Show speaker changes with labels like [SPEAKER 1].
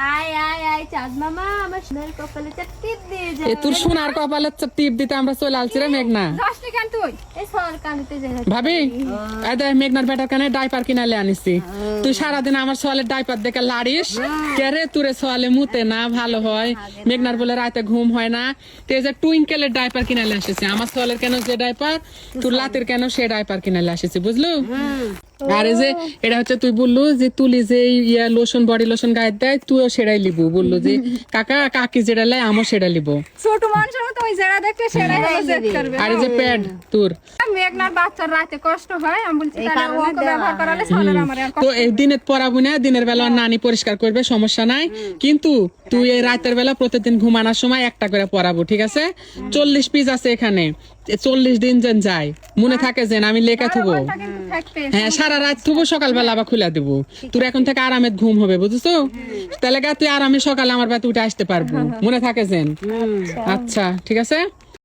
[SPEAKER 1] আয় আয় আয় চাঁদ মামা আমার সোনার কপালে টিপ দিয়ে যা।
[SPEAKER 2] তোর সোনার কপালে টিপ দিতে আমরা চলে আসছি রে মেঘনা।
[SPEAKER 1] দশটা কেন তুই এই সর কানতে যাই
[SPEAKER 2] ভাবি এই দেখ মেঘনার বেটার কানে ডাইপার কিনালে আনিছি। তুই সারাদিন আমার সোয়ালের ডাইপার দেখে লাড়িস কে রে, তোরে সোয়ালে মুতে না ভালো হয়, মেঘনার বলে রাতে ঘুম হয় না। তুই যে টুইঙ্কেলের ডাইপার কিনালে এসেছি, আমার সোয়ালের কেন যে ডাইপার, তোর লাতের কেন সে ডাইপার কিনালে এসেছি, বুঝলু? আর এই যে এটা হচ্ছে তুই বললু যে তুলি যে ইয়া লোশন বডি লোশন গায়ে দেয়, তুইও সেটাই লিবু। বললো যে কাকা কাকি যেটা লাই আমও সেটা লিবো।
[SPEAKER 3] ছোট মানুষের মতো ওই জায়গা দেখতে সেটাই হলো সেট করবে।
[SPEAKER 2] আর এই যে প্যাড তোর
[SPEAKER 3] মেঘনার বাচ্চার রাতে কষ্ট হয়, আমি বলছি তাহলে ওকে ব্যবহার করালে চলে আমার আর
[SPEAKER 2] তো এই দিনের পরাবো না, দিনের বেলা ওর নানি পরিষ্কার করবে, সমস্যা নাই। কিন্তু তুই এই রাতের বেলা প্রতিদিন ঘুমানোর সময় একটা করে পরাবো, ঠিক আছে? 40 পিস আছে এখানে, 40 দিন যেন যায়, মনে থাকে যেন আমি লেখা থুবো।
[SPEAKER 3] কিন্তু থাকবে।
[SPEAKER 2] হ্যাঁ সারা রাত থুবো, সকালবেলা আবার খুলে দেবো। তোর এখন থেকে আরামে ঘুম হবে, বুঝছো? তাহলে তুই আরামে সকালে আমার বাড়িতে উঠে আসতে পারবো, মনে থাকে যেন। আচ্ছা ঠিক আছে।